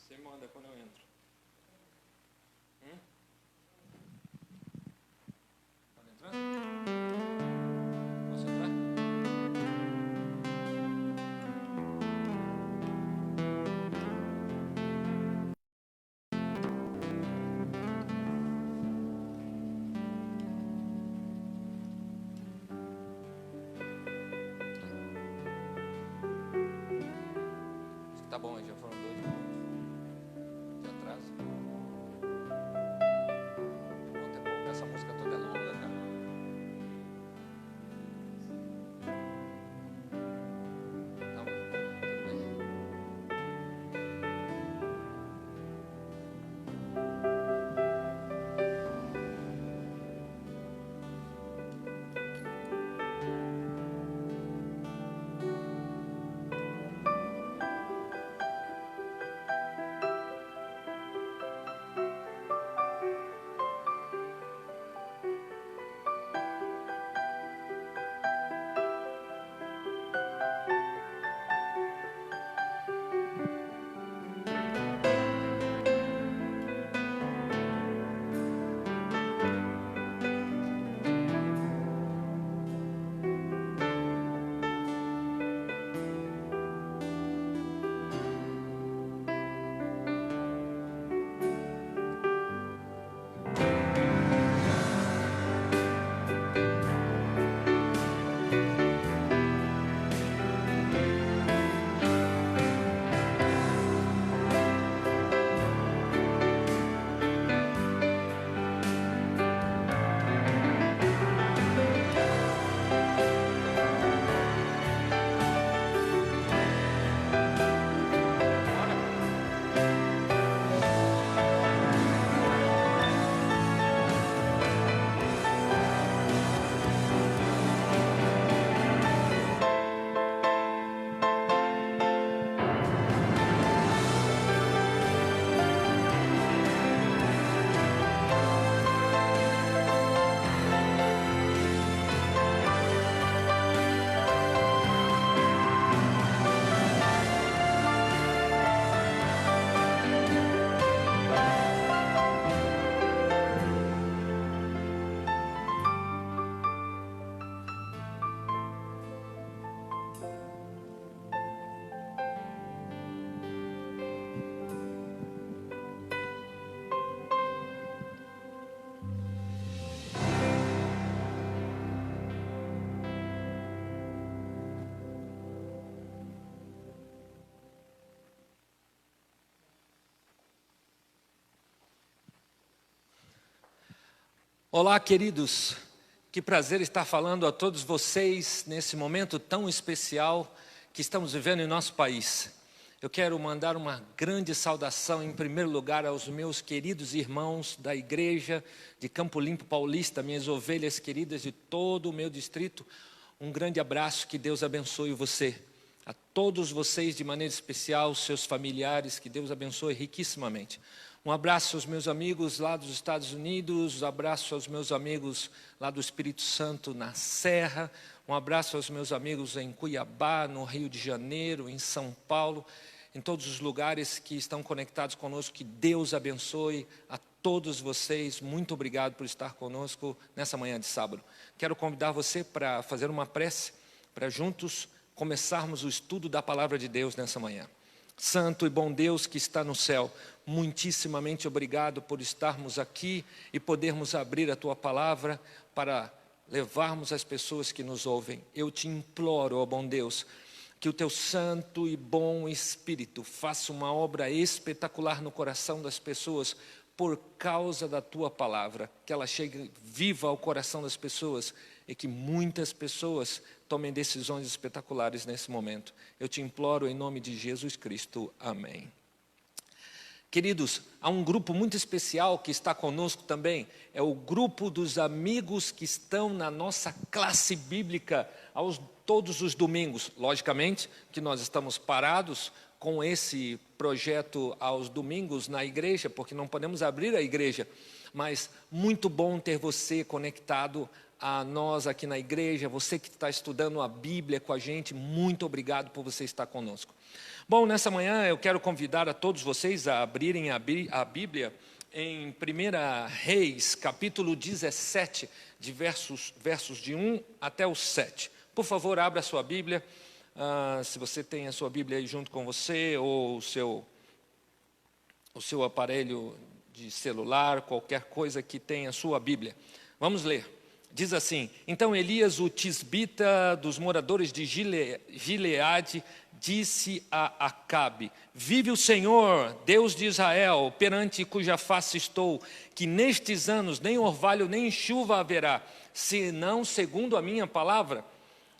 Você manda quando eu entro. Pode entrar? Posso entrar? Acho que tá bom, já foram 2 minutos de atraso. Ontem, pô, essa música toda é longa, cara. Não, tudo bem. Olá, queridos, que prazer estar falando a todos vocês nesse momento tão especial que estamos vivendo em nosso país. Eu quero mandar uma grande saudação, em primeiro lugar, aos meus queridos irmãos da igreja de Campo Limpo Paulista, minhas ovelhas queridas de todo o meu distrito. Um grande abraço, que Deus abençoe você. A todos vocês, de maneira especial, seus familiares, que Deus abençoe riquissimamente. Um abraço aos meus amigos lá dos Estados Unidos, um abraço aos meus amigos lá do Espírito Santo, na Serra, um abraço aos meus amigos em Cuiabá, no Rio de Janeiro, em São Paulo, em todos os lugares que estão conectados conosco. Que Deus abençoe a todos vocês. Muito obrigado por estar conosco nessa manhã de sábado. Quero convidar você para fazer uma prece, para juntos começarmos o estudo da Palavra de Deus nessa manhã. Santo e bom Deus que está no céu, muitíssimamente obrigado por estarmos aqui e podermos abrir a Tua Palavra para levarmos às pessoas que nos ouvem. Eu te imploro, ó bom Deus, que o Teu santo e bom Espírito faça uma obra espetacular no coração das pessoas por causa da Tua Palavra, que ela chegue viva ao coração das pessoas e que muitas pessoas tomem decisões espetaculares nesse momento. Eu te imploro em nome de Jesus Cristo. Amém. Queridos, há um grupo muito especial que está conosco também. É o grupo dos amigos que estão na nossa classe bíblica todos os domingos. Logicamente que nós estamos parados com esse projeto aos domingos na igreja, porque não podemos abrir a igreja. Mas muito bom ter você conectado a nós aqui na igreja, você que está estudando a Bíblia com a gente, muito obrigado por você estar conosco. Bom, nessa manhã eu quero convidar a todos vocês a abrirem a Bíblia em 1 Reis, capítulo 17, de versos de 1 até o 7. Por favor, abra a sua Bíblia, se você tem a sua Bíblia aí junto com você, ou o seu aparelho de celular, qualquer coisa que tenha a sua Bíblia. Vamos ler. Diz assim: Então Elias, o tisbita dos moradores de Gileade, disse a Acabe: Vive o Senhor, Deus de Israel, perante cuja face estou, que nestes anos nem orvalho nem chuva haverá, senão segundo a minha palavra.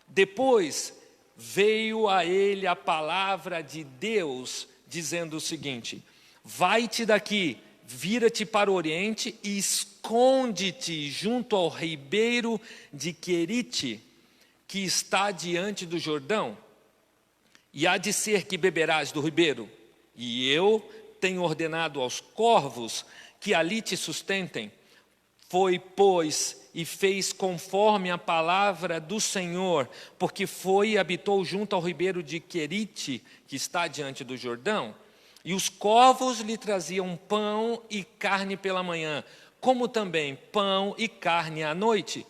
Depois veio a ele a palavra de Deus, dizendo o seguinte: Vai-te daqui, vira-te para o oriente e esconde-te junto ao ribeiro de Querite, que está diante do Jordão. E há de ser que beberás do ribeiro, e eu tenho ordenado aos corvos que ali te sustentem. Foi, pois, e fez conforme a palavra do Senhor, porque foi e habitou junto ao ribeiro de Querite, que está diante do Jordão. E os corvos lhe traziam pão e carne pela manhã, como também pão e carne à noite,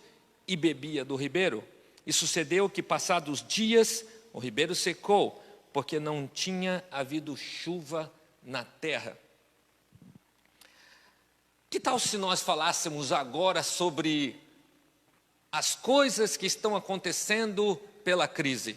e bebia do ribeiro. E sucedeu que, passados dias, o ribeiro secou, porque não tinha havido chuva na terra. Que tal se nós falássemos agora sobre as coisas que estão acontecendo pela crise? O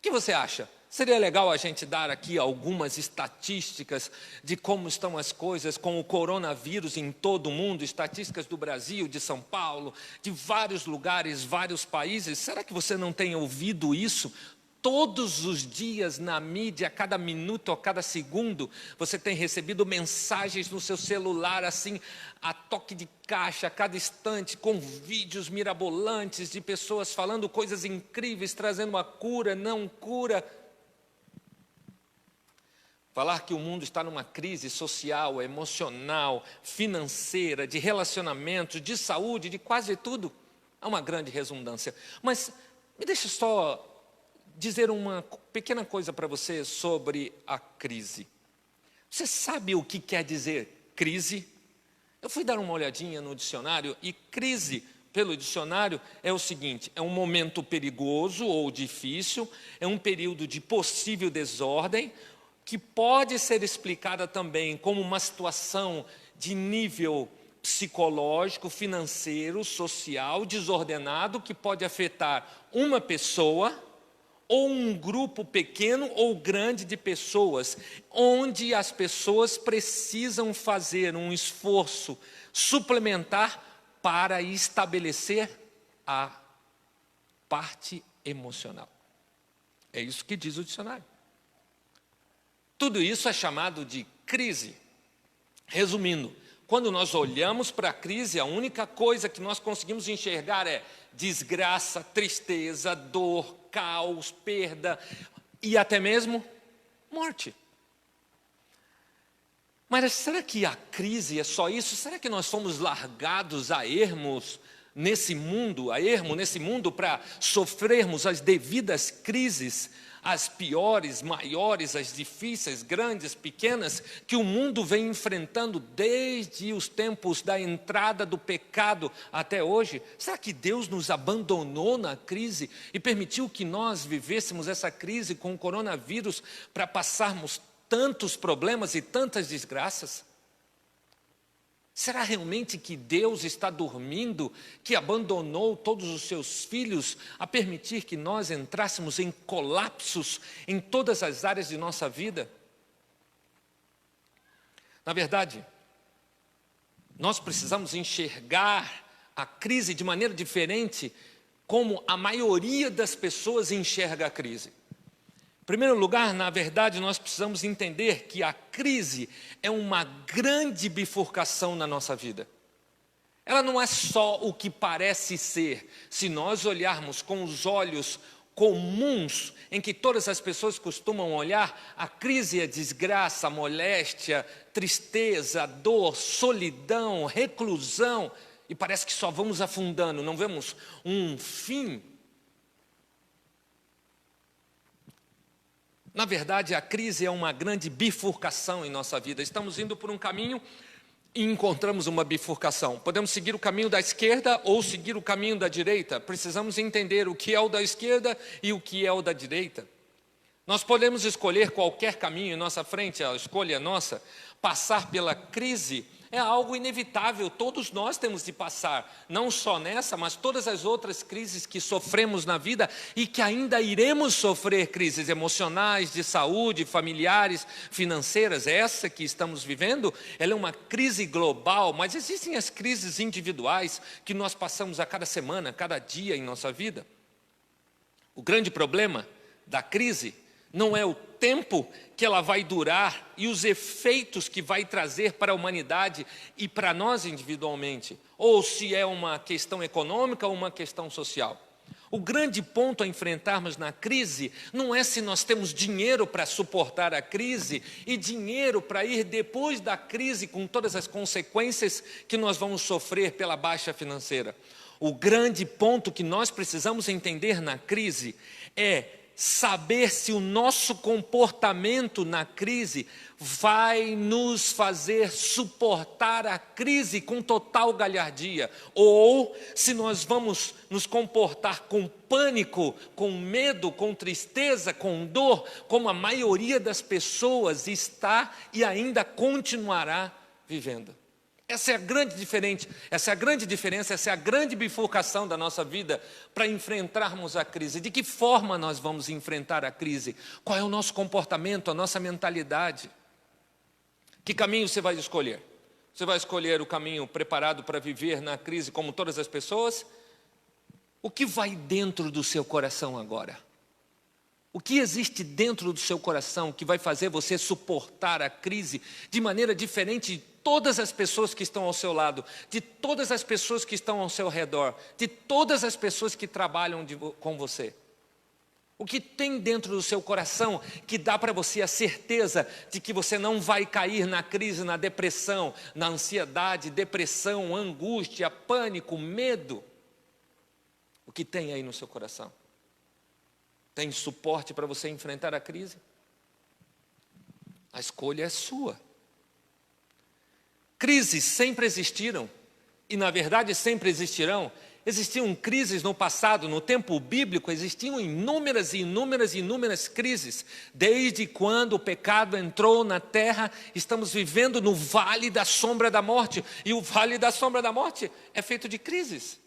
que você acha? Seria legal a gente dar aqui algumas estatísticas de como estão as coisas com o coronavírus em todo o mundo, estatísticas do Brasil, de São Paulo, de vários lugares, vários países. Será que você não tem ouvido isso? Todos os dias na mídia, a cada minuto, a cada segundo, você tem recebido mensagens no seu celular, assim, a toque de caixa, a cada instante, com vídeos mirabolantes de pessoas falando coisas incríveis, trazendo uma cura, não cura. Falar que o mundo está numa crise social, emocional, financeira, de relacionamentos, de saúde, de quase tudo, é uma grande redundância. Mas me deixa só dizer uma pequena coisa para você sobre a crise. Você sabe o que quer dizer crise? Eu fui dar uma olhadinha no dicionário e crise, pelo dicionário, é o seguinte: é um momento perigoso ou difícil, é um período de possível desordem, que pode ser explicada também como uma situação de nível psicológico, financeiro, social, desordenado, que pode afetar uma pessoa ou um grupo pequeno ou grande de pessoas, onde as pessoas precisam fazer um esforço suplementar para estabelecer a parte emocional. É isso que diz o dicionário. Tudo isso é chamado de crise. Resumindo, quando nós olhamos para a crise, a única coisa que nós conseguimos enxergar é desgraça, tristeza, dor, caos, perda e até mesmo morte. Mas será que a crise é só isso? Será que nós fomos largados a ermos nesse mundo, para sofrermos as devidas crises, as piores, maiores, as difíceis, grandes, pequenas, que o mundo vem enfrentando desde os tempos da entrada do pecado até hoje? Será que Deus nos abandonou na crise e permitiu que nós vivêssemos essa crise com o coronavírus para passarmos tantos problemas e tantas desgraças? Será realmente que Deus está dormindo, que abandonou todos os seus filhos a permitir que nós entrássemos em colapsos em todas as áreas de nossa vida? Na verdade, nós precisamos enxergar a crise de maneira diferente, como a maioria das pessoas enxerga a crise. Em primeiro lugar, na verdade, nós precisamos entender que a crise é uma grande bifurcação na nossa vida. Ela não é só o que parece ser. Se nós olharmos com os olhos comuns em que todas as pessoas costumam olhar, a crise é desgraça, moléstia, tristeza, dor, solidão, reclusão e parece que só vamos afundando, não vemos um fim. Na verdade, a crise é uma grande bifurcação em nossa vida. Estamos indo por um caminho e encontramos uma bifurcação. Podemos seguir o caminho da esquerda ou seguir o caminho da direita. Precisamos entender o que é o da esquerda e o que é o da direita. Nós podemos escolher qualquer caminho em nossa frente, a escolha é nossa. Passar pela crise é algo inevitável, todos nós temos de passar, não só nessa, mas todas as outras crises que sofremos na vida e que ainda iremos sofrer, crises emocionais, de saúde, familiares, financeiras. Essa que estamos vivendo, ela é uma crise global, mas existem as crises individuais que nós passamos a cada semana, a cada dia em nossa vida. O grande problema da crise não é o tempo que ela vai durar e os efeitos que vai trazer para a humanidade e para nós individualmente, ou se é uma questão econômica ou uma questão social. O grande ponto a enfrentarmos na crise não é se nós temos dinheiro para suportar a crise e dinheiro para ir depois da crise com todas as consequências que nós vamos sofrer pela baixa financeira. O grande ponto que nós precisamos entender na crise é saber se o nosso comportamento na crise vai nos fazer suportar a crise com total galhardia, ou se nós vamos nos comportar com pânico, com medo, com tristeza, com dor, como a maioria das pessoas está e ainda continuará vivendo. Essa é a grande diferença, essa é a grande bifurcação da nossa vida para enfrentarmos a crise. De que forma nós vamos enfrentar a crise? Qual é o nosso comportamento, a nossa mentalidade? Que caminho você vai escolher? Você vai escolher o caminho preparado para viver na crise como todas as pessoas? O que vai dentro do seu coração agora? O que existe dentro do seu coração que vai fazer você suportar a crise de maneira diferente de todas as pessoas que estão ao seu lado, de todas as pessoas que estão ao seu redor, de todas as pessoas que trabalham com você? O que tem dentro do seu coração que dá para você a certeza de que você não vai cair na crise, na depressão, na ansiedade, depressão, angústia, pânico, medo? O que tem aí no seu coração? Tem suporte para você enfrentar a crise? A escolha é sua. Crises sempre existiram e, na verdade, sempre existirão. Existiam crises no passado, no tempo bíblico, existiam inúmeras crises. Desde quando o pecado entrou na terra, estamos vivendo no vale da sombra da morte. E o vale da sombra da morte é feito de crises.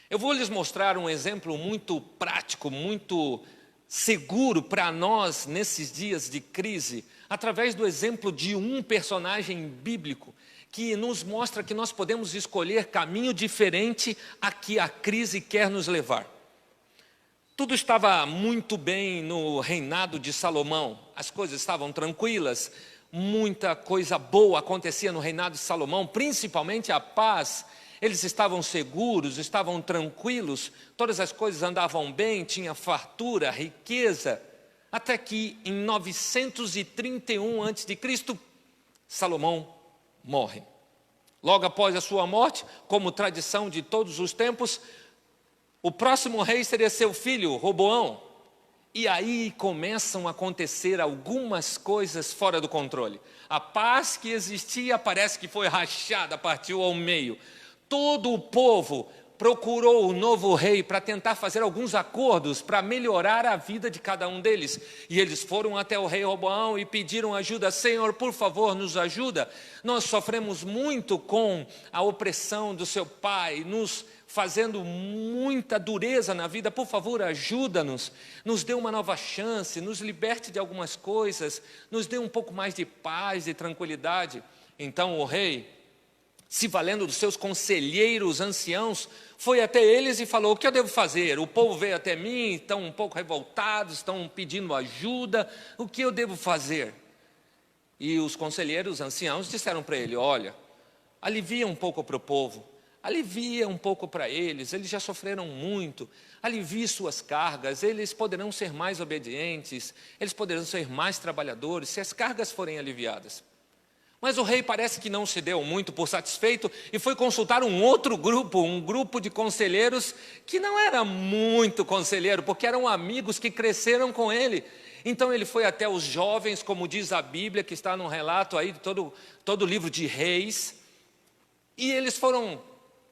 Eu vou lhes mostrar um exemplo muito prático, muito seguro para nós nesses dias de crise, através do exemplo de um personagem bíblico que nos mostra que nós podemos escolher caminho diferente a que a crise quer nos levar. Tudo estava muito bem no reinado de Salomão, as coisas estavam tranquilas, muita coisa boa acontecia no reinado de Salomão, principalmente a paz. Eles estavam seguros, estavam tranquilos, todas as coisas andavam bem, tinha fartura, riqueza, até que em 931 a.C., Salomão morre. Logo após a sua morte, como tradição de todos os tempos, o próximo rei seria seu filho, Roboão. E aí começam a acontecer algumas coisas fora do controle. A paz que existia parece que foi rachada, partiu ao meio. Todo o povo procurou o novo rei para tentar fazer alguns acordos para melhorar a vida de cada um deles. E eles foram até o rei Roboão e pediram ajuda. Senhor, por favor, nos ajuda. Nós sofremos muito com a opressão do seu pai, nos fazendo muita dureza na vida. Por favor, ajuda-nos. Nos dê uma nova chance, nos liberte de algumas coisas, nos dê um pouco mais de paz e tranquilidade. Então o rei, se valendo dos seus conselheiros anciãos, foi até eles e falou: o que eu devo fazer? O povo veio até mim, estão um pouco revoltados, estão pedindo ajuda, o que eu devo fazer? E os conselheiros anciãos disseram para ele: olha, alivia um pouco para o povo, alivia um pouco para eles já sofreram muito, alivie suas cargas, eles poderão ser mais obedientes, eles poderão ser mais trabalhadores, se as cargas forem aliviadas. Mas o rei parece que não se deu muito por satisfeito e foi consultar um outro grupo, um grupo de conselheiros que não era muito conselheiro, porque eram amigos que cresceram com ele. Então ele foi até os jovens, como diz a Bíblia, que está no relato aí de todo o livro de Reis,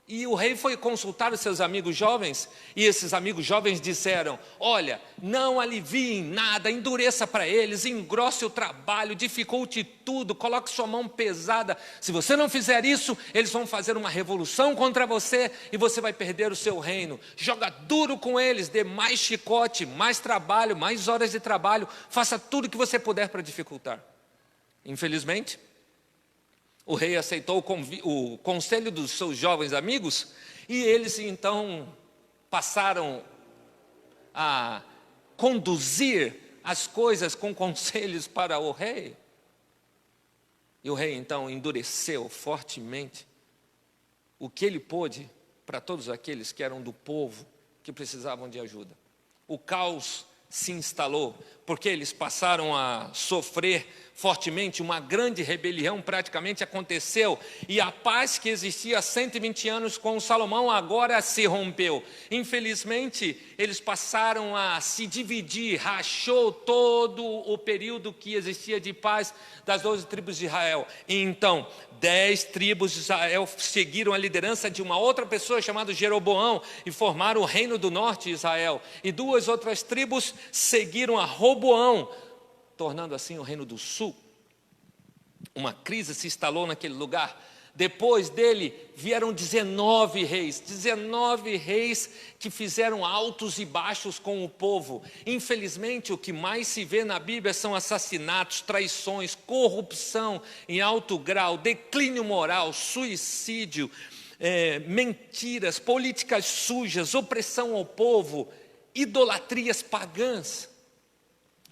e o rei foi consultar os seus amigos jovens, e esses amigos jovens disseram: olha, não aliviem nada, endureça para eles, engrosse o trabalho, dificulte tudo, coloque sua mão pesada. Se você não fizer isso, eles vão fazer uma revolução contra você e você vai perder o seu reino. Joga duro com eles, dê mais chicote, mais trabalho, mais horas de trabalho, faça tudo o que você puder para dificultar. Infelizmente, o rei aceitou o conselho dos seus jovens amigos e eles então passaram a conduzir as coisas com conselhos para o rei. E o rei então endureceu fortemente o que ele pôde para todos aqueles que eram do povo que precisavam de ajuda. O caos se instalou, porque eles passaram a sofrer fortemente, uma grande rebelião praticamente aconteceu, e a paz que existia há 120 anos com Salomão agora se rompeu. Infelizmente, eles passaram a se dividir, rachou todo o período que existia de paz das 12 tribos de Israel. E então, 10 tribos de Israel seguiram a liderança de uma outra pessoa chamada Jeroboão e formaram o reino do norte de Israel. E 2 outras tribos seguiram a Roboão, tornando assim o reino do sul. Uma crise se instalou naquele lugar. Depois dele vieram 19 reis que fizeram altos e baixos com o povo. Infelizmente, o que mais se vê na Bíblia são assassinatos, traições, corrupção em alto grau, declínio moral, suicídio, mentiras, políticas sujas, opressão ao povo, idolatrias pagãs.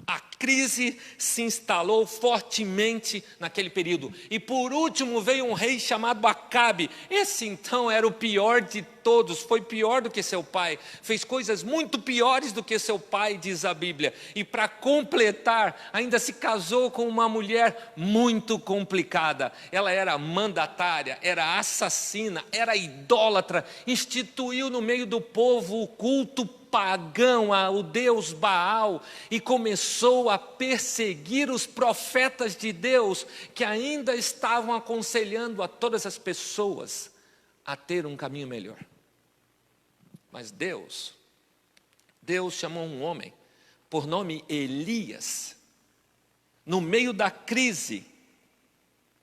A crise se instalou fortemente naquele período. E por último veio um rei chamado Acabe. Esse então era o pior de todos, foi pior do que seu pai. Fez coisas muito piores do que seu pai, diz a Bíblia. E para completar, ainda se casou com uma mulher muito complicada. Ela era mandatária, era assassina, era idólatra. Instituiu no meio do povo o culto pagão ao deus Baal e começou a perseguir os profetas de Deus que ainda estavam aconselhando a todas as pessoas a ter um caminho melhor. Mas Deus chamou um homem por nome Elias. No meio da crise,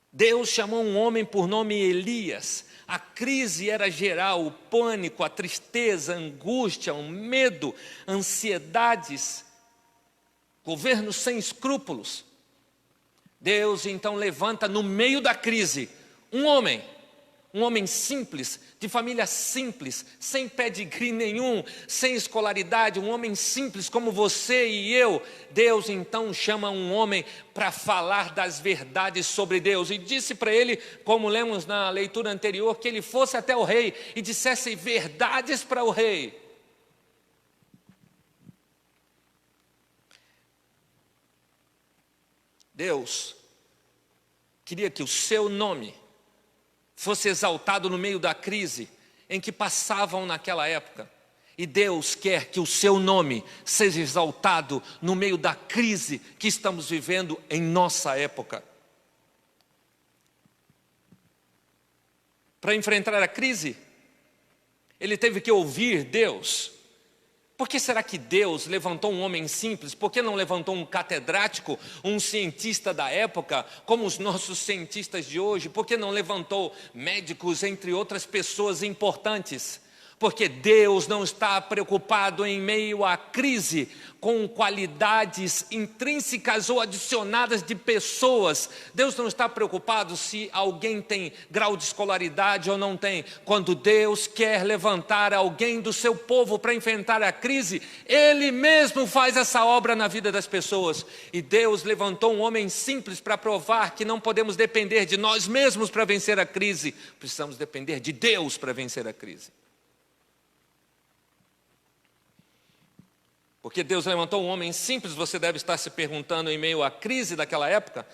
Deus chamou um homem por nome Elias. A crise era geral, o pânico, a tristeza, a angústia, o medo, ansiedades, governo sem escrúpulos. Deus então levanta no meio da crise um homem simples, de família simples, sem pedigree nenhum, sem escolaridade, um homem simples como você e eu. Deus então chama um homem para falar das verdades sobre Deus e disse para ele, como lemos na leitura anterior, que ele fosse até o rei e dissesse verdades para o rei. Deus queria que o seu nome fosse exaltado no meio da crise em que passavam naquela época. E Deus quer que o seu nome seja exaltado no meio da crise que estamos vivendo em nossa época. Para enfrentar a crise, ele teve que ouvir Deus. Por que será que Deus levantou um homem simples? Por que não levantou um catedrático, um cientista da época, como os nossos cientistas de hoje? Por que não levantou médicos, entre outras pessoas importantes? Porque Deus não está preocupado em meio à crise com qualidades intrínsecas ou adicionadas de pessoas. Deus não está preocupado se alguém tem grau de escolaridade ou não tem. Quando Deus quer levantar alguém do seu povo para enfrentar a crise, Ele mesmo faz essa obra na vida das pessoas. E Deus levantou um homem simples para provar que não podemos depender de nós mesmos para vencer a crise. Precisamos depender de Deus para vencer a crise. Porque Deus levantou um homem simples, você deve estar se perguntando em meio à crise daquela época,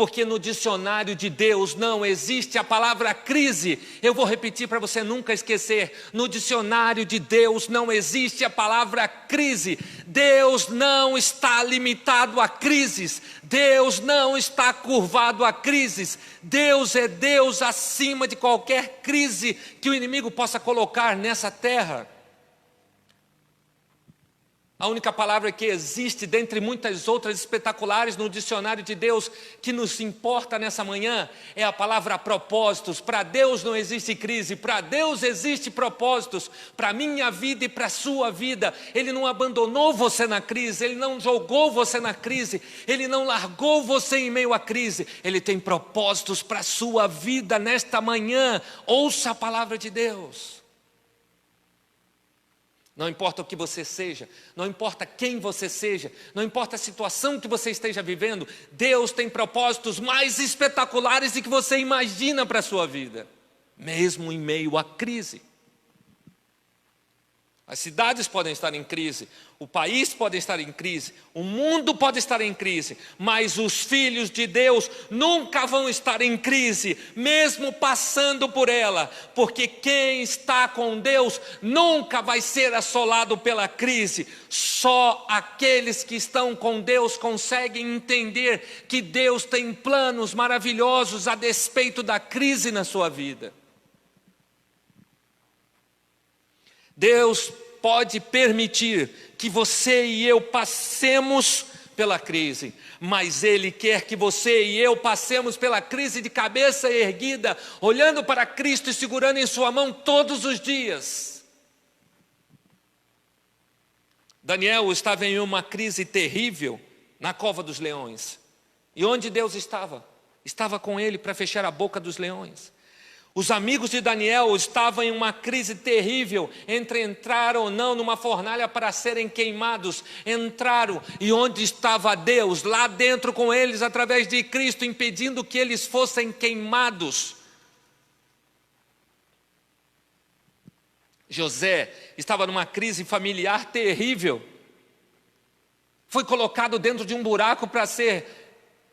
porque no dicionário de Deus não existe a palavra crise. Eu vou repetir para você nunca esquecer: no dicionário de Deus não existe a palavra crise. Deus não está limitado a crises, Deus não está curvado a crises. Deus é Deus acima de qualquer crise que o inimigo possa colocar nessa terra. A única palavra que existe, dentre muitas outras espetaculares no dicionário de Deus, que nos importa nessa manhã, é a palavra propósitos. Para Deus não existe crise, para Deus existe propósitos, para a minha vida e para a sua vida. Ele não abandonou você na crise, Ele não jogou você na crise, Ele não largou você em meio à crise. Ele tem propósitos para a sua vida nesta manhã. Ouça a palavra de Deus. Não importa o que você seja, não importa quem você seja, não importa a situação que você esteja vivendo, Deus tem propósitos mais espetaculares do que você imagina para a sua vida, mesmo em meio à crise. As cidades podem estar em crise, o país pode estar em crise, o mundo pode estar em crise, mas os filhos de Deus nunca vão estar em crise, mesmo passando por ela, porque quem está com Deus nunca vai ser assolado pela crise. Só aqueles que estão com Deus conseguem entender que Deus tem planos maravilhosos a despeito da crise na sua vida. Deus pode permitir que você e eu passemos pela crise, mas Ele quer que você e eu passemos pela crise de cabeça erguida, olhando para Cristo e segurando em sua mão todos os dias. Daniel estava em uma crise terrível na cova dos leões. E onde Deus estava? Estava com ele para fechar a boca dos leões. Os amigos de Daniel estavam em uma crise terrível entre entrar ou não numa fornalha para serem queimados. Entraram, e onde estava Deus? Lá dentro com eles, através de Cristo, impedindo que eles fossem queimados. José estava numa crise familiar terrível. Foi colocado dentro de um buraco para ser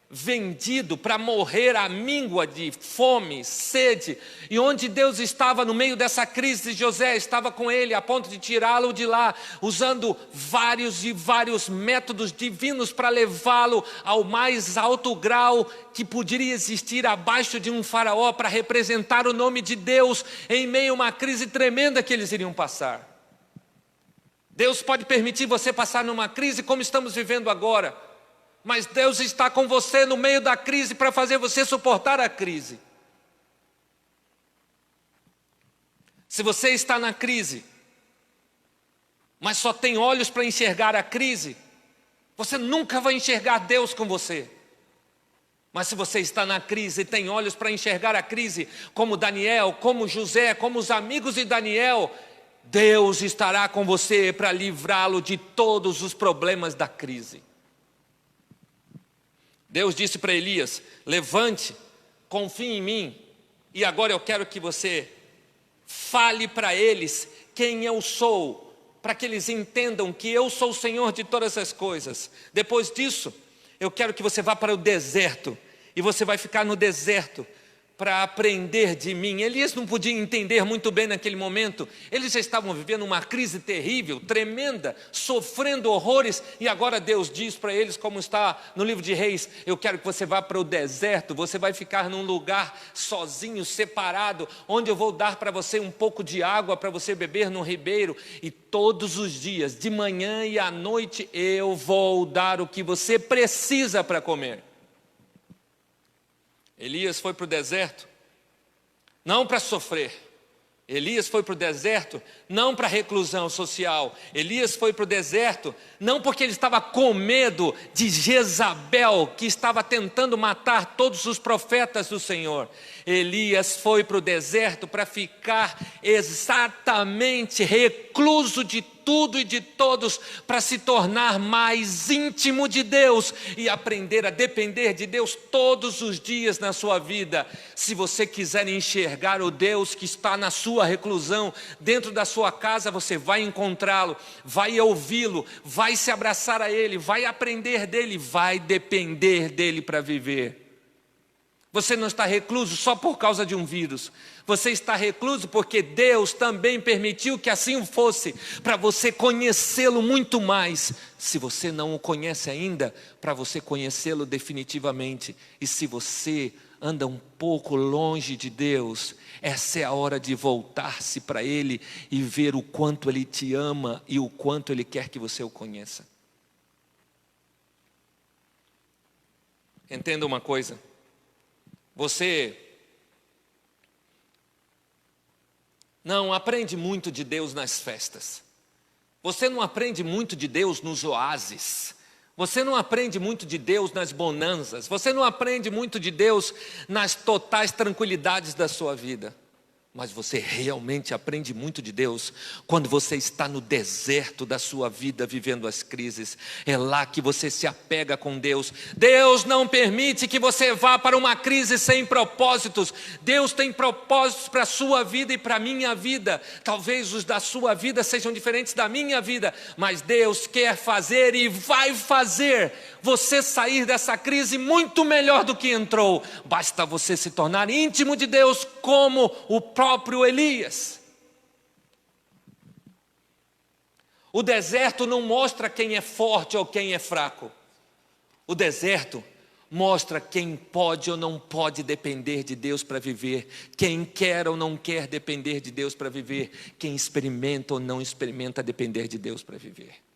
vendido, para morrer à míngua de fome, sede. E onde Deus estava no meio dessa crise, José estava com ele a ponto de tirá-lo de lá, usando vários métodos divinos para levá-lo ao mais alto grau que poderia existir abaixo de um faraó, para representar o nome de Deus em meio a uma crise tremenda que eles iriam passar. Deus pode permitir você passar numa crise como estamos vivendo agora, mas Deus está com você no meio da crise para fazer você suportar a crise. Se você está na crise, mas só tem olhos para enxergar a crise, você nunca vai enxergar Deus com você. Mas se você está na crise e tem olhos para enxergar a crise, como Daniel, como José, como os amigos de Daniel, Deus estará com você para livrá-lo de todos os problemas da crise. Deus disse para Elias: levante, confie em mim, e agora eu quero que você fale para eles quem eu sou, para que eles entendam que eu sou o Senhor de todas as coisas. Depois disso, eu quero que você vá para o deserto, e você vai ficar no deserto para aprender de mim. Elias não podia entender muito bem naquele momento. Eles já estavam vivendo uma crise terrível, tremenda, sofrendo horrores, e agora Deus diz para eles, como está no livro de Reis: eu quero que você vá para o deserto, você vai ficar num lugar sozinho, separado, onde eu vou dar para você um pouco de água para você beber no ribeiro, e todos os dias, de manhã e à noite, eu vou dar o que você precisa para comer. Elias foi para o deserto, não para sofrer. Elias foi para o deserto, não para reclusão social. Elias foi para o deserto, não porque ele estava com medo de Jezabel, que estava tentando matar todos os profetas do Senhor. Elias foi para o deserto para ficar exatamente recluso de tudo e de todos, para se tornar mais íntimo de Deus e aprender a depender de Deus todos os dias na sua vida. Se você quiser enxergar o Deus que está na sua reclusão, dentro da sua casa, você vai encontrá-lo, vai ouvi-lo, vai se abraçar a Ele, vai aprender dele, vai depender dele para viver. Você não está recluso só por causa de um vírus. Você está recluso porque Deus também permitiu que assim fosse, para você conhecê-lo muito mais. Se você não o conhece ainda, para você conhecê-lo definitivamente. E se você anda um pouco longe de Deus, essa é a hora de voltar-se para Ele e ver o quanto Ele te ama e o quanto Ele quer que você o conheça. Entenda uma coisa. Você não aprende muito de Deus nas festas. Você não aprende muito de Deus nos oásis. Você não aprende muito de Deus nas bonanças. Você não aprende muito de Deus nas totais tranquilidades da sua vida. Mas você realmente aprende muito de Deus quando você está no deserto da sua vida vivendo as crises. É lá que você se apega com Deus. Deus não permite que você vá para uma crise sem propósitos. Deus tem propósitos para a sua vida e para a minha vida. Talvez os da sua vida sejam diferentes da minha vida, mas Deus quer fazer e vai fazer você sair dessa crise muito melhor do que entrou. Basta você se tornar íntimo de Deus como o próprio Elias. O deserto não mostra quem é forte ou quem é fraco. O deserto mostra quem pode ou não pode depender de Deus para viver, quem quer ou não quer depender de Deus para viver, quem experimenta ou não experimenta depender de Deus para viver.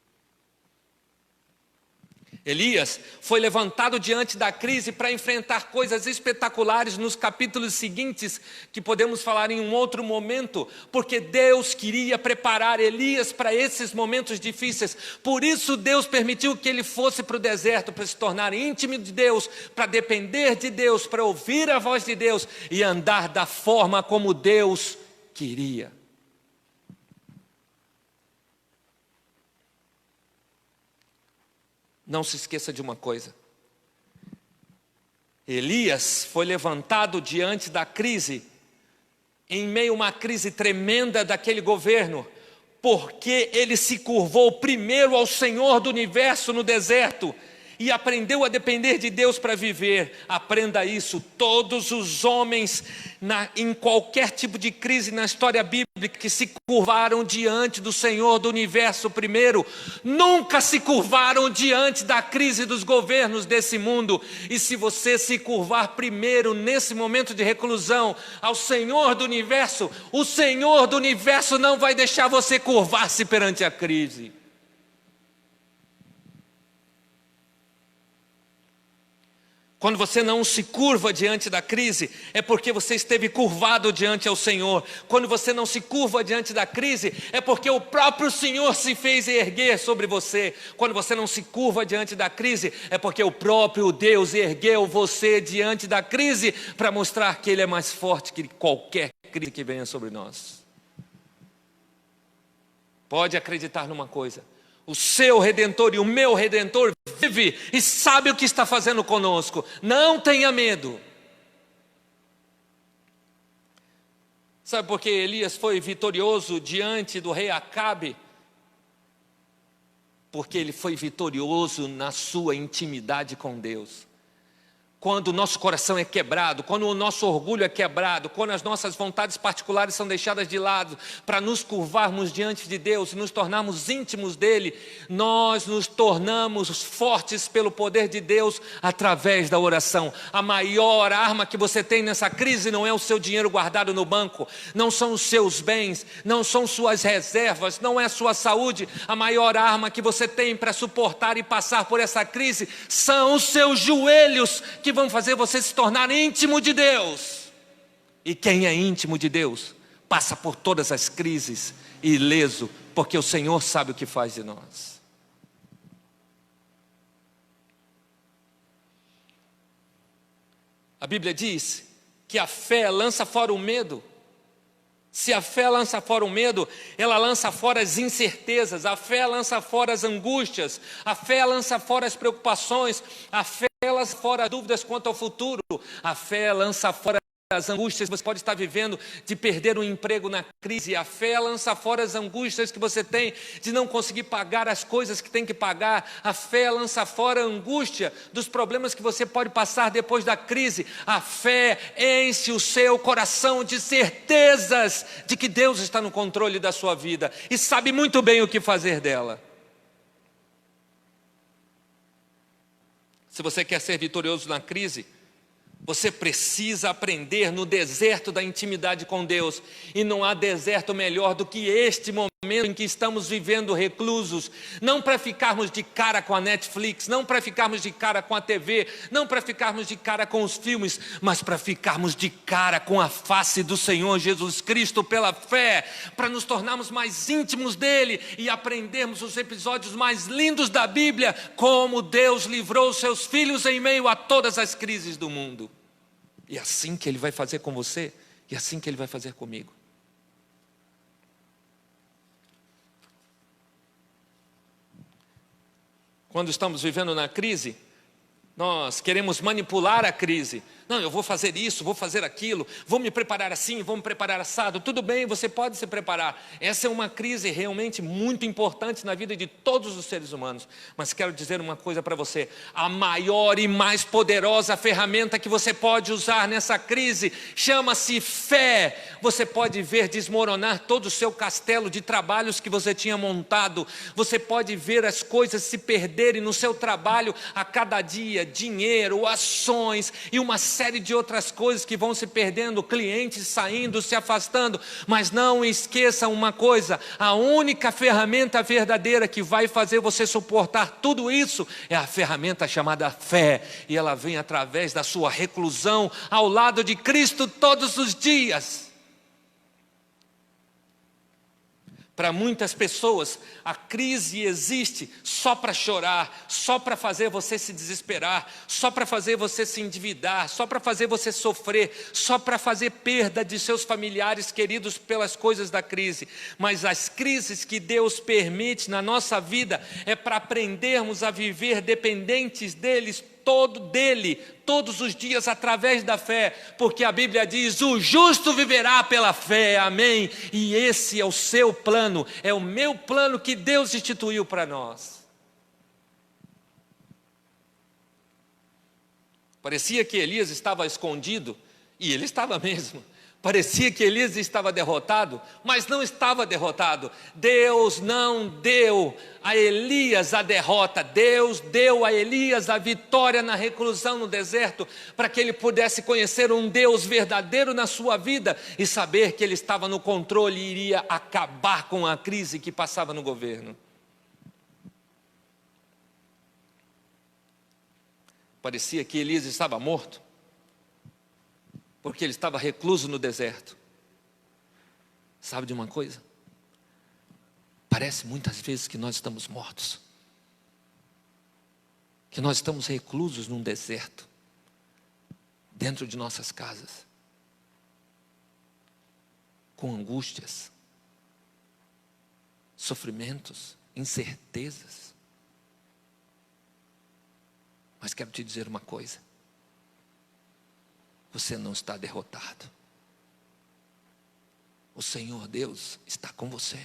Elias foi levantado diante da crise para enfrentar coisas espetaculares nos capítulos seguintes, que podemos falar em um outro momento, porque Deus queria preparar Elias para esses momentos difíceis. Por isso Deus permitiu que ele fosse para o deserto, para se tornar íntimo de Deus, para depender de Deus, para ouvir a voz de Deus e andar da forma como Deus queria. Não se esqueça de uma coisa. Elias foi levantado diante da crise, em meio a uma crise tremenda daquele governo, porque ele se curvou primeiro ao Senhor do universo no deserto e aprendeu a depender de Deus para viver. Aprenda isso. Todos os homens, em qualquer tipo de crise na história bíblica, que se curvaram diante do Senhor do universo primeiro, nunca se curvaram diante da crise dos governos desse mundo. E se você se curvar primeiro, nesse momento de reclusão, ao Senhor do universo, o Senhor do universo não vai deixar você curvar-se perante a crise. Quando você não se curva diante da crise, é porque você esteve curvado diante ao Senhor. Quando você não se curva diante da crise, é porque o próprio Senhor se fez erguer sobre você. Quando você não se curva diante da crise, é porque o próprio Deus ergueu você diante da crise para mostrar que Ele é mais forte que qualquer crise que venha sobre nós. Pode acreditar numa coisa: o seu Redentor e o meu Redentor vive e sabe o que está fazendo conosco. Não tenha medo. Sabe por que Elias foi vitorioso diante do rei Acabe? Porque ele foi vitorioso na sua intimidade com Deus. Quando o nosso coração é quebrado, quando o nosso orgulho é quebrado, quando as nossas vontades particulares são deixadas de lado, para nos curvarmos diante de Deus e nos tornarmos íntimos dEle, nós nos tornamos fortes pelo poder de Deus através da oração. A maior arma que você tem nessa crise não é o seu dinheiro guardado no banco, não são os seus bens, não são suas reservas, não é a sua saúde. A maior arma que você tem para suportar e passar por essa crise são os seus joelhos, que vão fazer você se tornar íntimo de Deus. E quem é íntimo de Deus passa por todas as crises ileso, porque o Senhor sabe o que faz de nós. A Bíblia diz que a fé lança fora o medo. Se a fé lança fora o medo, ela lança fora as incertezas, a fé lança fora as angústias, a fé lança fora as preocupações, a fé lança fora dúvidas quanto ao futuro, a fé lança fora as angústias que você pode estar vivendo de perder um emprego na crise. A fé lança fora as angústias que você tem de não conseguir pagar as coisas que tem que pagar. A fé lança fora a angústia dos problemas que você pode passar depois da crise. A fé enche o seu coração de certezas de que Deus está no controle da sua vida e sabe muito bem o que fazer dela. Se você quer ser vitorioso na crise, você precisa aprender no deserto da intimidade com Deus. E não há deserto melhor do que este momento em que estamos vivendo reclusos. Não para ficarmos de cara com a Netflix, não para ficarmos de cara com a TV, não para ficarmos de cara com os filmes, mas para ficarmos de cara com a face do Senhor Jesus Cristo pela fé, para nos tornarmos mais íntimos dele e aprendermos os episódios mais lindos da Bíblia, como Deus livrou os seus filhos em meio a todas as crises do mundo. E é assim que ele vai fazer com você, e é assim que ele vai fazer comigo. Quando estamos vivendo na crise, nós queremos manipular a crise. Não, eu vou fazer isso, vou fazer aquilo, vou me preparar assim, vou me preparar assado. Tudo bem, você pode se preparar. Essa é uma crise realmente muito importante na vida de todos os seres humanos. Mas quero dizer uma coisa para você: a maior e mais poderosa ferramenta que você pode usar nessa crise chama-se fé. Você pode ver desmoronar todo o seu castelo de trabalhos que você tinha montado. Você pode ver as coisas se perderem no seu trabalho a cada dia, dinheiro, ações e uma série de outras coisas que vão se perdendo, clientes saindo, se afastando. Mas não esqueça uma coisa: a única ferramenta verdadeira que vai fazer você suportar tudo isso é a ferramenta chamada fé, e ela vem através da sua reclusão ao lado de Cristo todos os dias. Para muitas pessoas, a crise existe só para chorar, só para fazer você se desesperar, só para fazer você se endividar, só para fazer você sofrer, só para fazer perda de seus familiares queridos pelas coisas da crise. Mas as crises que Deus permite na nossa vida é para aprendermos a viver dependentes dele, todos os dias através da fé, porque a Bíblia diz: o justo viverá pela fé, amém? E esse é o seu plano, é o meu plano que Deus instituiu para nós. Parecia que Elias estava escondido, e ele estava mesmo. Parecia que Elias estava derrotado, mas não estava derrotado. Deus não deu a Elias a derrota. Deus deu a Elias a vitória na reclusão no deserto, para que ele pudesse conhecer um Deus verdadeiro na sua vida e saber que ele estava no controle e iria acabar com a crise que passava no governo. Parecia que Elias estava morto, porque ele estava recluso no deserto. Sabe de uma coisa? Parece muitas vezes que nós estamos mortos, que nós estamos reclusos num deserto, dentro de nossas casas, com angústias, sofrimentos, incertezas. Mas quero te dizer uma coisa: você não está derrotado. O Senhor Deus está com você.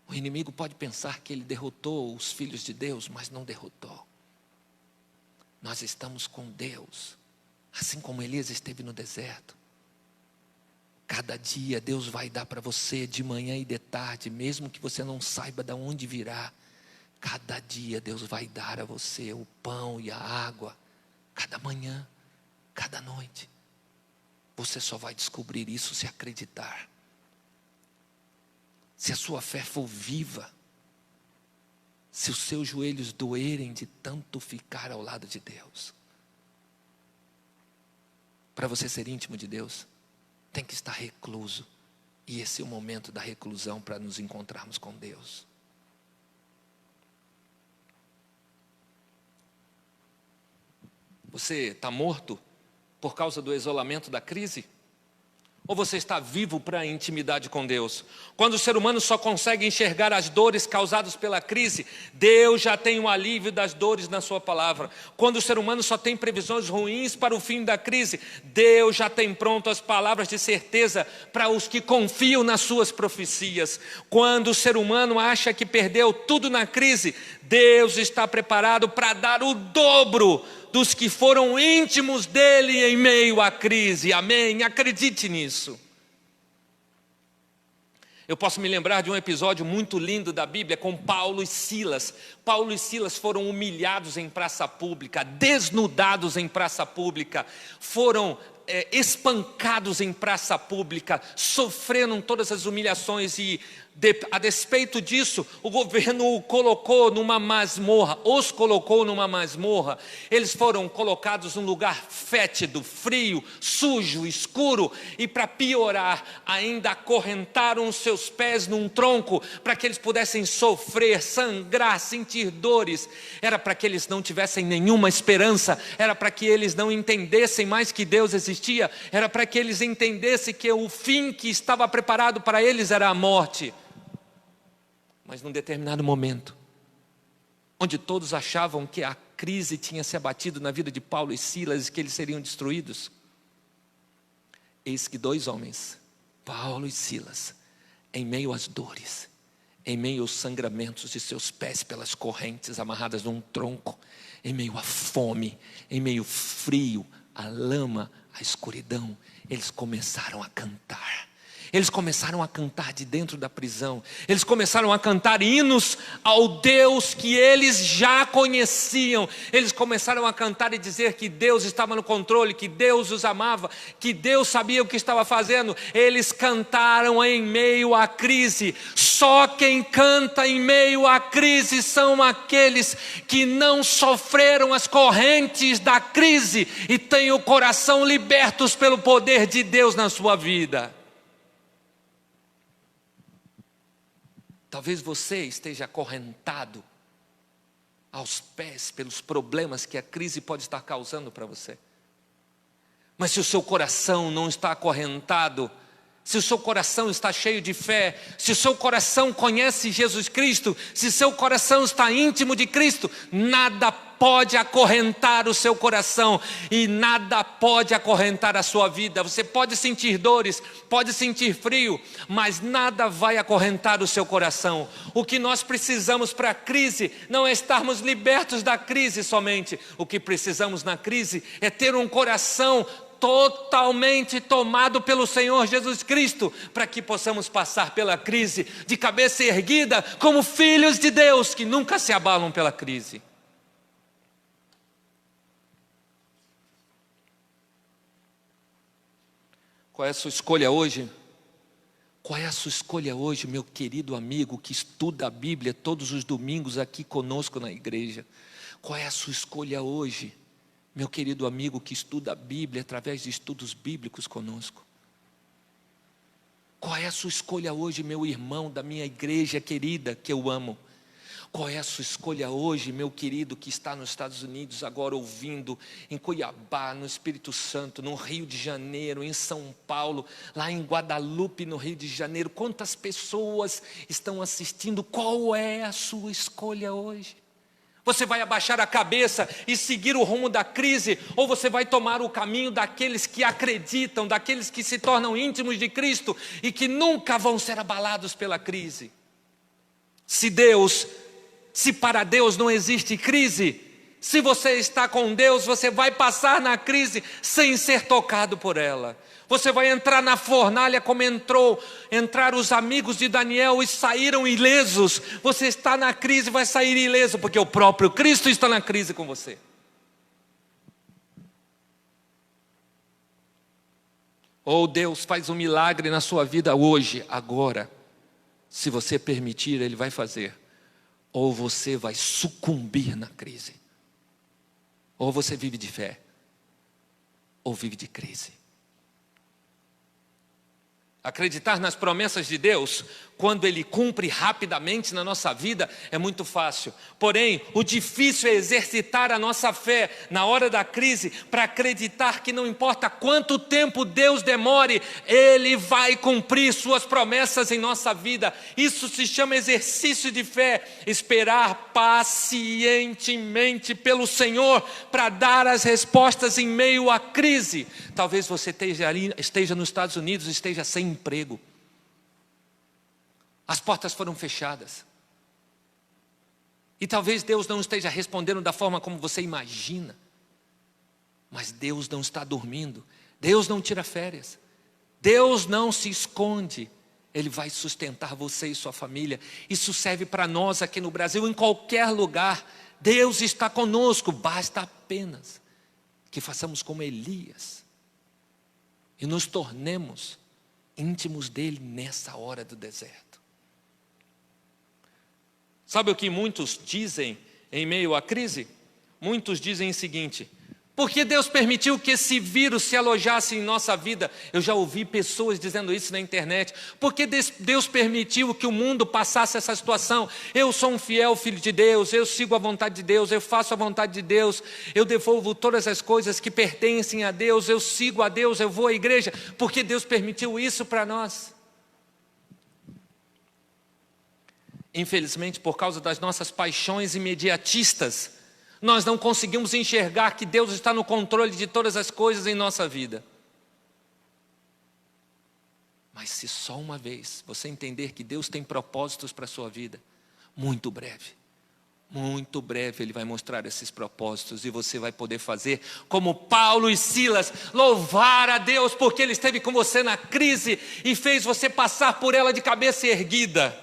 O inimigo pode pensar que ele derrotou os filhos de Deus, mas não derrotou. Nós estamos com Deus, assim como Elias esteve no deserto. Cada dia Deus vai dar para você, de manhã e de tarde, mesmo que você não saiba de onde virá. Cada dia Deus vai dar a você o pão e a água. Cada manhã, cada noite. Você só vai descobrir isso se acreditar. Se a sua fé for viva. Se os seus joelhos doerem de tanto ficar ao lado de Deus. Para você ser íntimo de Deus, tem que estar recluso. E esse é o momento da reclusão para nos encontrarmos com Deus. Você está morto por causa do isolamento da crise? Ou você está vivo para a intimidade com Deus? Quando o ser humano só consegue enxergar as dores causadas pela crise, Deus já tem um alívio das dores na sua palavra. Quando o ser humano só tem previsões ruins para o fim da crise, Deus já tem pronto as palavras de certeza para os que confiam nas suas profecias. Quando o ser humano acha que perdeu tudo na crise, Deus está preparado para dar o dobro dos que foram íntimos dele em meio à crise. Amém? Acredite nisso. Eu posso me lembrar de um episódio muito lindo da Bíblia com Paulo e Silas. Paulo e Silas foram humilhados em praça pública, desnudados em praça pública, foram espancados em praça pública, sofreram todas as humilhações e, a despeito disso, o governo os colocou numa masmorra. Eles foram colocados num lugar fétido, frio, sujo, escuro, e para piorar, ainda acorrentaram os seus pés num tronco, para que eles pudessem sofrer, sangrar, sentir dores. Era para que eles não tivessem nenhuma esperança, era para que eles não entendessem mais que Deus existia, era para que eles entendessem que o fim que estava preparado para eles era a morte. Mas num determinado momento, onde todos achavam que a crise tinha se abatido na vida de Paulo e Silas e que eles seriam destruídos, eis que dois homens, Paulo e Silas, em meio às dores, em meio aos sangramentos de seus pés pelas correntes amarradas num tronco, em meio à fome, em meio ao frio, à lama, à escuridão, eles começaram a cantar. Eles começaram a cantar de dentro da prisão. Eles começaram a cantar hinos ao Deus que eles já conheciam. Eles começaram a cantar e dizer que Deus estava no controle, que Deus os amava, que Deus sabia o que estava fazendo. Eles cantaram em meio à crise. Só quem canta em meio à crise são aqueles que não sofreram as correntes da crise e têm o coração libertos pelo poder de Deus na sua vida. Talvez você esteja acorrentado aos pés pelos problemas que a crise pode estar causando para você. Mas se o seu coração não está acorrentado, se o seu coração está cheio de fé, se o seu coração conhece Jesus Cristo, se seu coração está íntimo de Cristo, nada pode acorrentar o seu coração e nada pode acorrentar a sua vida. Você pode sentir dores, pode sentir frio, mas nada vai acorrentar o seu coração. O que nós precisamos para a crise não é estarmos libertos da crise somente. O que precisamos na crise é ter um coração totalmente tomado pelo Senhor Jesus Cristo, para que possamos passar pela crise de cabeça erguida, como filhos de Deus que nunca se abalam pela crise. Qual é a sua escolha hoje? Qual é a sua escolha hoje, meu querido amigo que estuda a Bíblia todos os domingos aqui conosco na igreja? Qual é a sua escolha hoje, meu querido amigo que estuda a Bíblia através de estudos bíblicos conosco? Qual é a sua escolha hoje, meu irmão da minha igreja querida que eu amo? Qual é a sua escolha hoje, meu querido que está nos Estados Unidos agora ouvindo, em Cuiabá, no Espírito Santo, no Rio de Janeiro, em São Paulo, lá em Guadalupe, no Rio de Janeiro? Quantas pessoas estão assistindo? Qual é a sua escolha hoje? Você vai abaixar a cabeça e seguir o rumo da crise, ou você vai tomar o caminho daqueles que acreditam, daqueles que se tornam íntimos de Cristo e que nunca vão ser abalados pela crise? Se para Deus não existe crise, se você está com Deus, você vai passar na crise sem ser tocado por ela. Você vai entrar na fornalha como entraram os amigos de Daniel e saíram ilesos. Você está na crise e vai sair ileso, porque o próprio Cristo está na crise com você. Ou Deus faz um milagre na sua vida hoje, agora. Se você permitir, Ele vai fazer. Ou você vai sucumbir na crise. Ou você vive de fé, ou vive de crise. Acreditar nas promessas de Deus, quando Ele cumpre rapidamente na nossa vida, é muito fácil. Porém, o difícil é exercitar a nossa fé na hora da crise, para acreditar que não importa quanto tempo Deus demore, Ele vai cumprir suas promessas em nossa vida. Isso se chama exercício de fé, esperar pacientemente pelo Senhor, para dar as respostas em meio à crise. Talvez você esteja nos Estados Unidos, esteja sem emprego. As portas foram fechadas. E talvez Deus não esteja respondendo da forma como você imagina. Mas Deus não está dormindo. Deus não tira férias. Deus não se esconde. Ele vai sustentar você e sua família. Isso serve para nós aqui no Brasil, em qualquer lugar. Deus está conosco. Basta apenas que façamos como Elias e nos tornemos íntimos dele nessa hora do deserto. Sabe o que muitos dizem em meio à crise? Muitos dizem o seguinte: por que Deus permitiu que esse vírus se alojasse em nossa vida? Eu já ouvi pessoas dizendo isso na internet. Por que Deus permitiu que o mundo passasse essa situação? Eu sou um fiel filho de Deus, eu sigo a vontade de Deus, eu faço a vontade de Deus, eu devolvo todas as coisas que pertencem a Deus, eu sigo a Deus, eu vou à igreja. Por que Deus permitiu isso para nós? Infelizmente, por causa das nossas paixões imediatistas, nós não conseguimos enxergar que Deus está no controle de todas as coisas em nossa vida. Mas se só uma vez você entender que Deus tem propósitos para a sua vida, muito breve Ele vai mostrar esses propósitos e você vai poder fazer como Paulo e Silas, louvar a Deus porque Ele esteve com você na crise e fez você passar por ela de cabeça erguida.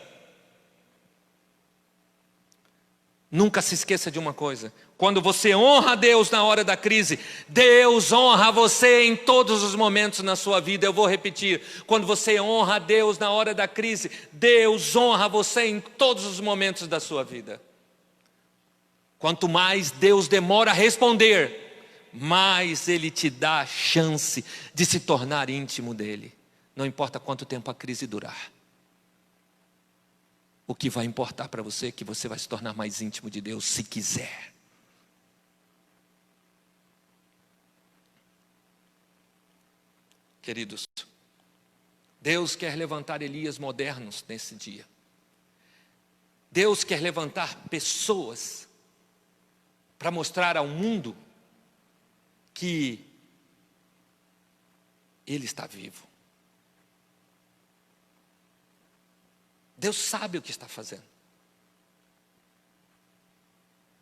Nunca se esqueça de uma coisa: quando você honra a Deus na hora da crise, Deus honra você em todos os momentos na sua vida. Eu vou repetir: quando você honra a Deus na hora da crise, Deus honra você em todos os momentos da sua vida. Quanto mais Deus demora a responder, mais Ele te dá a chance de se tornar íntimo dEle. Não importa quanto tempo a crise durar. O que vai importar para você é que você vai se tornar mais íntimo de Deus, se quiser. Queridos, Deus quer levantar Elias modernos nesse dia. Deus quer levantar pessoas para mostrar ao mundo que Ele está vivo. Deus sabe o que está fazendo.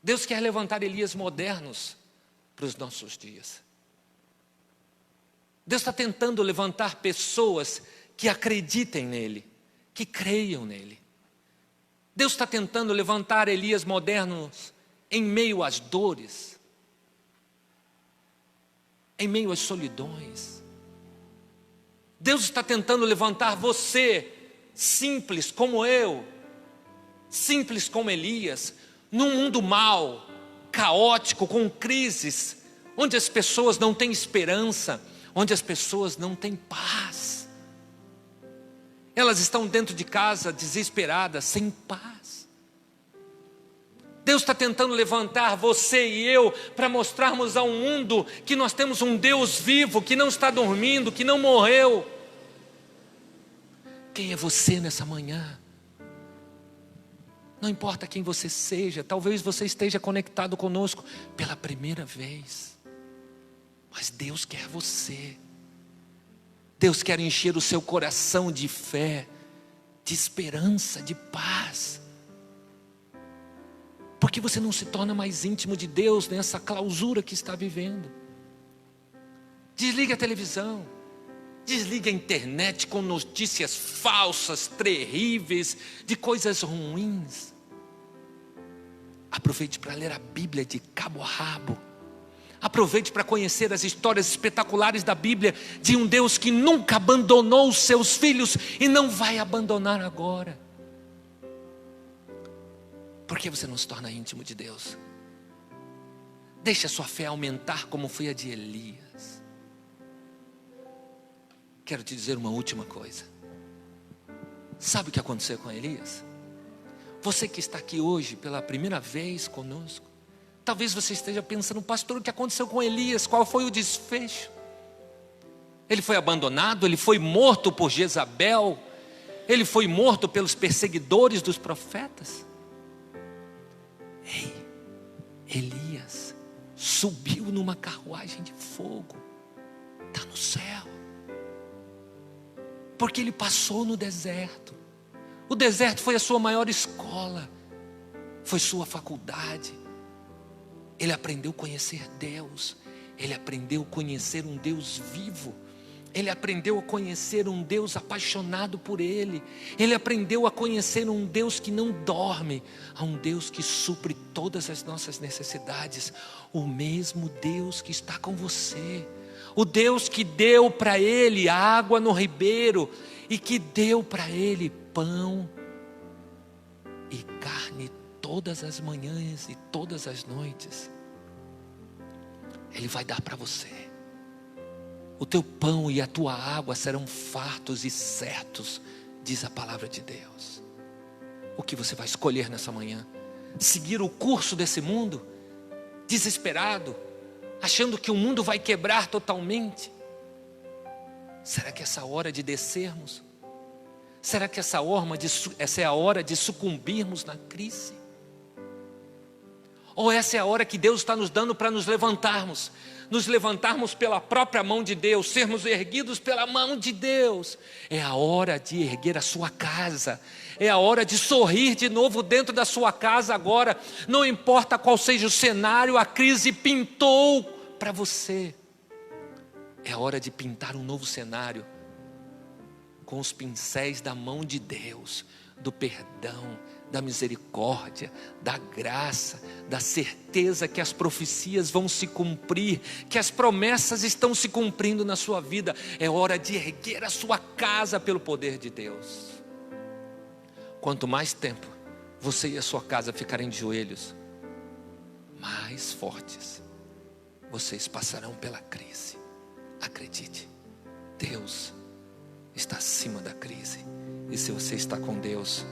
Deus quer levantar Elias modernos para os nossos dias. Deus está tentando levantar pessoas que acreditem nele, que creiam nele. Deus está tentando levantar Elias modernos em meio às dores, em meio às solidões. Deus está tentando levantar você, simples como eu, simples como Elias, num mundo mau, caótico, com crises, onde as pessoas não têm esperança, onde as pessoas não têm paz. Elas estão dentro de casa desesperadas, sem paz. Deus está tentando levantar você e eu para mostrarmos ao mundo que nós temos um Deus vivo, que não está dormindo, que não morreu. Quem é você nessa manhã? Não importa quem você seja, talvez você esteja conectado conosco pela primeira vez, mas Deus quer você. Deus quer encher o seu coração de fé, de esperança, de paz. Por que você não se torna mais íntimo de Deus nessa clausura que está vivendo? Desliga a televisão. Desliga a internet com notícias falsas, terríveis, de coisas ruins. Aproveite para ler a Bíblia de cabo a rabo. Aproveite para conhecer as histórias espetaculares da Bíblia, de um Deus que nunca abandonou os seus filhos e não vai abandonar agora. Por que você não se torna íntimo de Deus? Deixe a sua fé aumentar como foi a de Elias. quero te dizer uma última coisa. Sabe o que aconteceu com Elias? Você que está aqui hoje pela primeira vez conosco, talvez você esteja pensando, pastor, o que aconteceu com Elias? Qual foi o desfecho? Ele foi abandonado, ele foi morto por Jezabel, ele foi morto pelos perseguidores dos profetas. Ei, Elias subiu numa carruagem de fogo, está no céu, porque ele passou no deserto. O deserto foi a sua maior escola, foi sua faculdade. Ele aprendeu a conhecer Deus, ele aprendeu a conhecer um Deus vivo, ele aprendeu a conhecer um Deus apaixonado por ele, ele aprendeu a conhecer um Deus que não dorme, a um Deus que supre todas as nossas necessidades, o mesmo Deus que está com você, o Deus que deu para ele água no ribeiro e que deu para ele pão e carne todas as manhãs e todas as noites. Ele vai dar para você. O teu pão e a tua água serão fartos e certos, diz a palavra de Deus. O que você vai escolher nessa manhã? Seguir o curso desse mundo, desesperado, achando que o mundo vai quebrar totalmente? Será que essa hora de descermos? Será que essa é a hora de sucumbirmos na crise? Ou essa é a hora que Deus está nos dando para nos levantarmos pela própria mão de Deus, sermos erguidos pela mão de Deus? É a hora de erguer a sua casa, é a hora de sorrir de novo dentro da sua casa agora. Não importa qual seja o cenário, a crise pintou para você. É a hora de pintar um novo cenário com os pincéis da mão de Deus, do perdão, da misericórdia, da graça, da certeza que as profecias vão se cumprir, que as promessas estão se cumprindo na sua vida. É hora de erguer a sua casa pelo poder de Deus. Quanto mais tempo você e a sua casa ficarem de joelhos, mais fortes vocês passarão pela crise. Acredite, Deus está acima da crise. E se você está com Deus,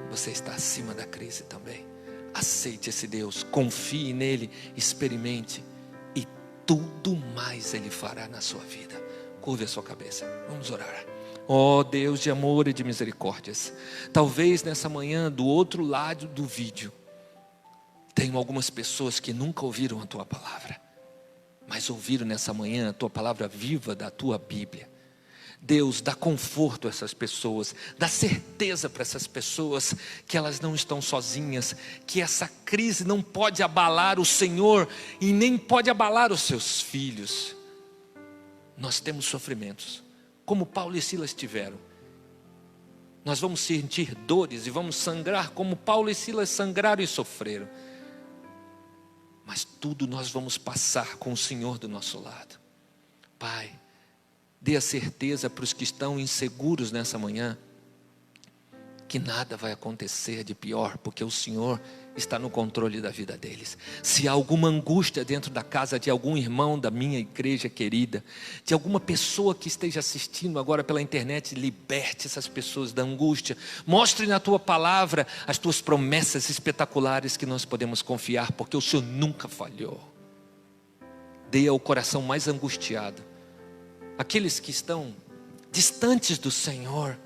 você está acima da crise também. Aceite esse Deus, confie nele, experimente, e tudo mais Ele fará na sua vida. Curve a sua cabeça, vamos orar. Ó Deus de amor e de misericórdias, talvez nessa manhã, do outro lado do vídeo, tenham algumas pessoas que nunca ouviram a Tua palavra, mas ouviram nessa manhã a Tua palavra viva da Tua Bíblia. Deus, dá conforto a essas pessoas, dá certeza para essas pessoas que elas não estão sozinhas, que essa crise não pode abalar o Senhor e nem pode abalar os seus filhos. Nós temos sofrimentos, como Paulo e Silas tiveram. Nós vamos sentir dores e vamos sangrar como Paulo e Silas sangraram e sofreram. Mas tudo nós vamos passar com o Senhor do nosso lado. Pai, dê a certeza para os que estão inseguros nessa manhã, que nada vai acontecer de pior, porque o Senhor está no controle da vida deles. Se há alguma angústia dentro da casa de algum irmão da minha igreja querida, de alguma pessoa que esteja assistindo agora pela internet, liberte essas pessoas da angústia. Mostre na Tua palavra as Tuas promessas espetaculares que nós podemos confiar, porque o Senhor nunca falhou. Dê ao coração mais angustiado, aqueles que estão distantes do Senhor,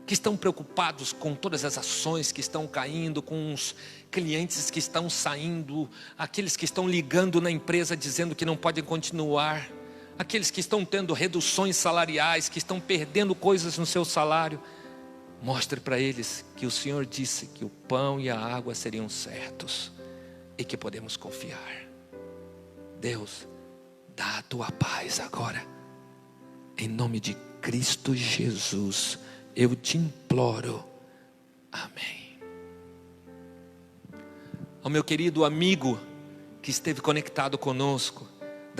que estão preocupados com todas as ações que estão caindo, com os clientes que estão saindo, aqueles que estão ligando na empresa dizendo que não podem continuar, aqueles que estão tendo reduções salariais, que estão perdendo coisas no seu salário. Mostre para eles que o Senhor disse que o pão e a água seriam certos e que podemos confiar. Deus, dá a Tua paz agora. Em nome de Cristo Jesus, eu te imploro. Amém. Ao meu querido amigo que esteve conectado conosco,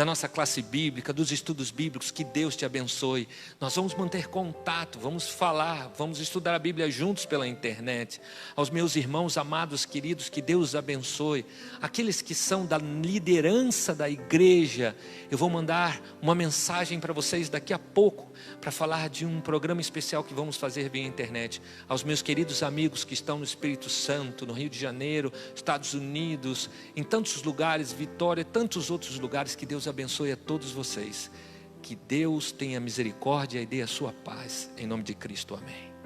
da nossa classe bíblica, dos estudos bíblicos, que Deus te abençoe. Nós vamos manter contato, vamos falar, vamos estudar a Bíblia juntos pela internet. Aos meus irmãos amados, queridos, que Deus abençoe. Aqueles que são da liderança da igreja, eu vou mandar uma mensagem para vocês daqui a pouco, para falar de um programa especial que vamos fazer via internet. Aos meus queridos amigos que estão no Espírito Santo, no Rio de Janeiro, Estados Unidos, em tantos lugares, Vitória, tantos outros lugares, que Deus abençoe a todos vocês. Que Deus tenha misericórdia e dê a sua paz, em nome de Cristo, amém.